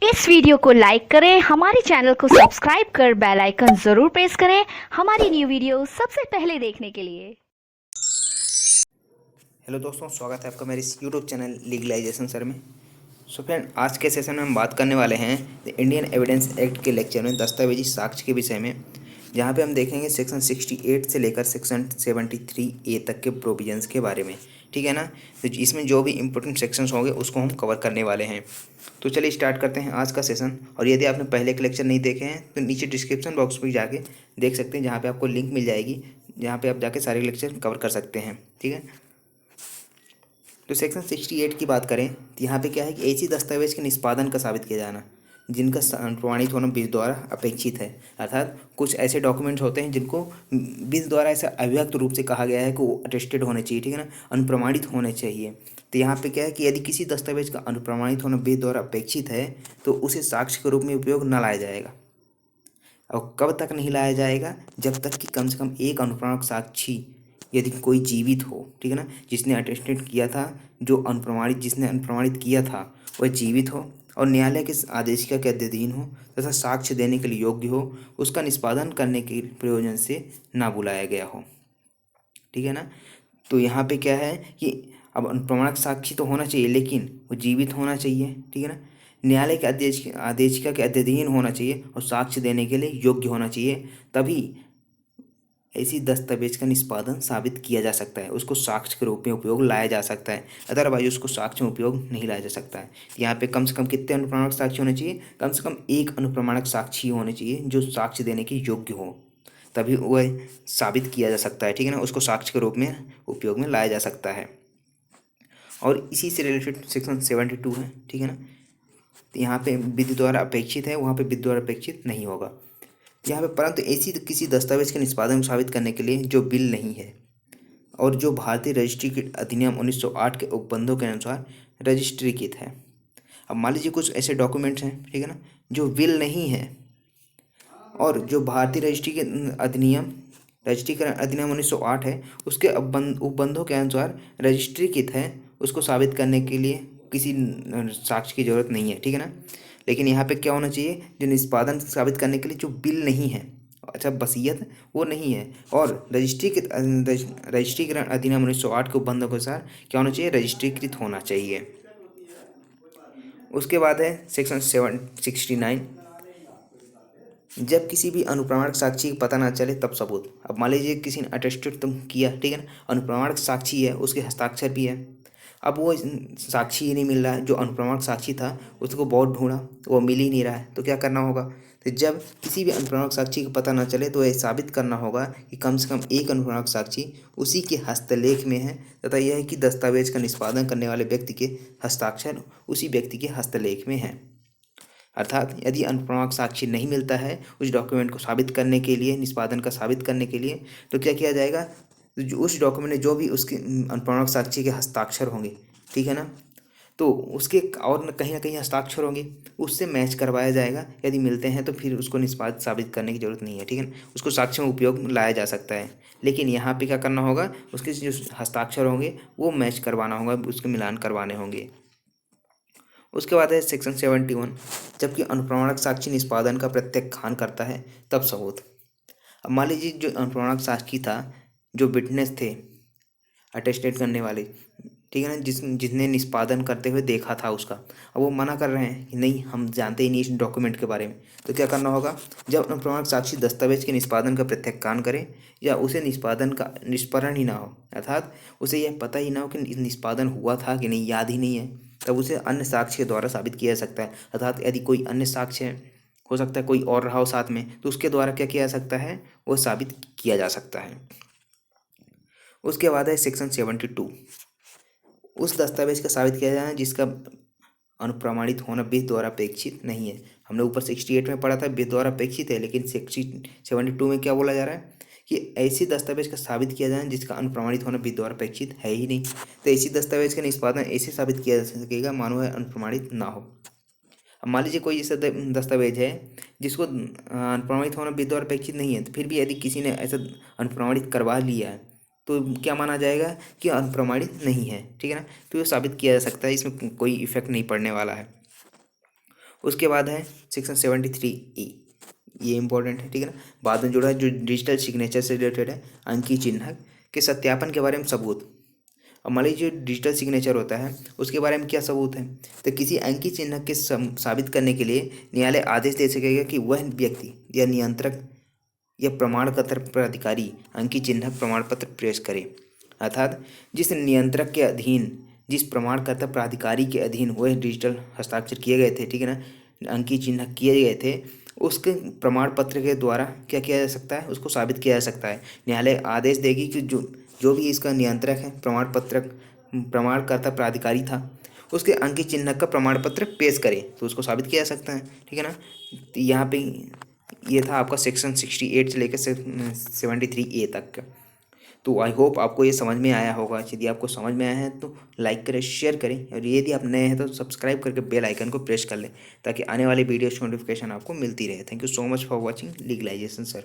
इस वीडियो को लाइक करें, हमारे चैनल को सब्सक्राइब कर बेल आइकन जरूर प्रेस करें हमारी न्यू वीडियो सबसे पहले देखने के लिए। हेलो दोस्तों, स्वागत है आपका मेरे इस यूट्यूब चैनल लीगलाइजेशन सर में। फ्रेंड, आज के सेशन में हम बात करने वाले हैं द इंडियन एविडेंस एक्ट के लेक्चर में दस्तावेजी साक्ष्य के विषय में, जहां पे हम देखेंगे सेक्शन 68 से लेकर सेक्शन 73A तक के प्रोविजंस के बारे में। ठीक है ना। तो इसमें जो भी इंपॉर्टेंट सेक्शंस होंगे उसको हम कवर करने वाले हैं। तो चलिए स्टार्ट करते हैं आज का सेशन। और यदि आपने पहले के लेक्चर नहीं देखे हैं तो नीचे डिस्क्रिप्शन बॉक्स में जाके देख सकते हैं, जहाँ पे आपको लिंक मिल जाएगी, जहाँ पे आप जाके सारे लेक्चर कवर कर सकते हैं। ठीक है। तो सेक्शन 68 की बात करें तो यहाँ पे क्या है कि ऐसी दस्तावेज के निष्पादन का साबित किया जाना जिनका प्रमाणित होना विधि द्वारा अपेक्षित है। अर्थात कुछ ऐसे डॉक्यूमेंट्स होते हैं जिनको विधि द्वारा ऐसा अव्यक्त रूप से कहा गया है कि वो अटेस्टेड होने चाहिए, ठीक है ना, अनुप्रमाणित होने चाहिए। तो यहाँ पे क्या है कि यदि किसी दस्तावेज का अनुप्रमाणित होना विधि द्वारा अपेक्षित है तो उसे साक्ष्य के रूप में उपयोग न लाया जाएगा। और कब तक नहीं लाया जाएगा? जब तक कि कम से कम एक अनुप्रमाणक साक्षी यदि कोई जीवित हो, ठीक है ना, जिसने अटेस्टेड किया था, जिसने अनुप्रमाणित किया था वह जीवित हो और न्यायालय के आदेशिका के अधीन हो तथा साक्ष्य देने के लिए योग्य हो, उसका निष्पादन करने के प्रयोजन से ना बुलाया गया हो। ठीक है ना। तो यहाँ पे क्या है कि अब अनुप्रमाणक साक्षी तो होना चाहिए लेकिन वो जीवित होना चाहिए, ठीक है ना, न्यायालय के आदेशिका के अधीन होना चाहिए और साक्ष्य देने के लिए योग्य होना चाहिए। तभी ऐसी दस्तावेज का निष्पादन साबित किया जा सकता है, उसको साक्ष्य के रूप में उपयोग लाया जा सकता है। अदरवाइज उसको साक्ष्य में उपयोग नहीं लाया जा सकता है। यहाँ पे कम से कम कितने अनुप्रमाणक साक्षी होने चाहिए? कम से कम एक अनुप्रमाणक साक्षी होने चाहिए जो साक्ष्य देने के योग्य हो, तभी वह साबित किया जा सकता है। ठीक है ना, उसको साक्ष्य के रूप में उपयोग में लाया जा सकता है। और इसी से रिलेटेड सेक्शन 72 है, ठीक है ना। तो यहाँ पे विधि द्वारा अपेक्षित है, वहाँ पे विधि द्वारा अपेक्षित नहीं होगा यहाँ पे। परंतु ऐसी किसी दस्तावेज के निष्पादन को साबित करने के लिए जो बिल नहीं है और जो भारतीय रजिस्ट्री के अधिनियम 1908 के उपबंधों के अनुसार रजिस्ट्रीकृत है। अब मान लीजिए कुछ ऐसे डॉक्यूमेंट्स हैं, ठीक है ना, जो बिल नहीं है और जो भारतीय रजिस्ट्रीकरण अधिनियम 1908 है उसके उपबंधों के अनुसार रजिस्ट्रीकृत है, उसको साबित करने के लिए किसी साक्ष्य की जरूरत नहीं है। ठीक है ना। लेकिन यहाँ पे क्या होना चाहिए? जो निष्पादन साबित करने के लिए जो बिल नहीं है, अच्छा वसीयत वो नहीं है, और रजिस्ट्रीकरण अधिनियम 1908 के उपबंधों के अनुसार क्या होना चाहिए? रजिस्ट्रीकृत होना चाहिए। उसके बाद है सेक्शन 769, जब किसी भी अनुप्रमाणक साक्षी का पता ना चले तब सबूत। अब मान लीजिए किसी ने अटेस्टेड तुम किया, ठीक है ना, अनुप्रमाणक साक्षी है, उसके हस्ताक्षर भी है, अब वो साक्षी ही नहीं मिल रहा है, जो अनुप्रमाणक साक्षी था उसको बहुत ढूंढा, वो मिल ही नहीं रहा है, तो क्या करना होगा? तो जब किसी भी अनुप्रमाणक साक्षी का पता ना चले तो यह साबित करना होगा कि कम से कम एक अनुप्रमाणक साक्षी उसी के हस्तलेख में है, तथा यह है कि दस्तावेज का निष्पादन करने वाले व्यक्ति के हस्ताक्षर उसी व्यक्ति के हस्तलेख में है। अर्थात यदि अनुप्रमाणक साक्ष्य नहीं मिलता है उस डॉक्यूमेंट को साबित करने के लिए, निष्पादन का साबित करने के लिए, तो क्या किया जाएगा? तो जो उस डॉक्यूमेंट में जो भी उसके अनुप्रमाणक साक्ष्य के हस्ताक्षर होंगे, ठीक है ना, तो उसके और कहीं ना कहीं हस्ताक्षर होंगे, उससे मैच करवाया जाएगा। यदि मिलते हैं तो फिर उसको निष्पादित साबित करने की जरूरत नहीं है, ठीक है ना, उसको साक्ष्य में उपयोग में लाया जा सकता है। लेकिन यहाँ पे क्या करना होगा? उसके जो हस्ताक्षर होंगे वो मैच करवाना होगा, उसके मिलान करवाने होंगे। उसके बाद है सेक्शन 71, जबकि अनुप्रमाणक साक्षी निष्पादन का प्रत्याख्यान करता है तब सबूत। अब मान लीजिए जो अनुप्रमाणक साक्षी था, जो विटनेस थे अटेस्टेड करने वाले, ठीक है ना, जिसने निष्पादन करते हुए देखा था उसका, अब वो मना कर रहे हैं कि नहीं हम जानते ही नहीं इस डॉक्यूमेंट के बारे में, तो क्या करना होगा? जब अनुप्रमाणक साक्षी दस्तावेज के निष्पादन का प्रत्याख्यान करे या उसे निष्पादन का निष्परण ही ना हो, अर्थात उसे यह पता ही ना हो कि निष्पादन हुआ था कि नहीं, याद ही नहीं है, तब उसे अन्य साक्ष्य के द्वारा साबित किया जा सकता है। अर्थात यदि कोई अन्य साक्ष्य हो सकता है, कोई और रहा हो साथ में, तो उसके द्वारा क्या किया जा सकता है? वो साबित किया जा सकता है। उसके बाद है सेक्शन 72, उस दस्तावेज का साबित किया जाना जिसका अनुप्रमाणित होना विधि द्वारा अपेक्षित नहीं है। हमने ऊपर 68 में पढ़ा था विधि द्वारा अपेक्षित है, लेकिन सेक्शन 72 में क्या बोला जा रहा है कि ऐसी दस्तावेज का साबित किया जाए जिसका अनुप्रमाणित होना विधि द्वारा अपेक्षित है ही नहीं। तो ऐसी दस्तावेज का निष्पादन ऐसे साबित किया जा सकेगा मानो है अनुप्रमाणित ना हो। अब मान लीजिए कोई ऐसा दस्तावेज है जिसको अनुप्रमाणित होना विधि द्वारा अपेक्षित नहीं है, तो फिर भी यदि किसी ने ऐसा अनुप्रमाणित करवा लिया है तो क्या माना जाएगा? कि अनुप्रमाणित नहीं है, ठीक है ना, तो ये साबित किया जा सकता है, इसमें कोई इफेक्ट नहीं पड़ने वाला है। उसके बाद है सेक्शन 73E, ये इंपॉर्टेंट है, ठीक है ना। बाद में जुड़ा है जो डिजिटल सिग्नेचर से रिलेटेड है, अंकीय चिन्ह के सत्यापन के बारे में सबूत। अब मान लीजिए जो डिजिटल सिग्नेचर होता है उसके बारे में क्या सबूत है, तो किसी अंकीय चिन्ह के साबित करने के लिए न्यायालय आदेश दे सकेगा कि वह व्यक्ति या नियंत्रक या प्रमाणपत्र प्राधिकारी अंकीय चिन्ह प्रमाण पत्र पेश करे। अर्थात जिस नियंत्रक के अधीन, जिस प्रमाणकर्ता प्राधिकारी के अधीन वह डिजिटल हस्ताक्षर किए गए थे, ठीक है ना, अंकीय चिन्ह किए गए थे, उसके प्रमाण पत्र के द्वारा क्या किया जा सकता है, उसको साबित किया जा सकता है। न्यायालय आदेश देगी कि जो भी इसका नियंत्रक है, प्रमाणकर्ता प्राधिकारी था, उसके अंकीय चिन्ह का प्रमाण पत्र पेश करे तो उसको साबित किया जा सकता है, ठीक है ना। तो यहाँ पे ये था आपका सेक्शन 68 से लेकर 73A तक का। तो आई होप आपको ये समझ में आया होगा। यदि आपको समझ में आया है तो लाइक करें, शेयर करें, और यदि आप नए हैं तो सब्सक्राइब करके बेल आइकन को प्रेस कर लें ताकि आने वाली वीडियोस नोटिफिकेशन आपको मिलती रहे। Thank you so much for watching legalisation sir.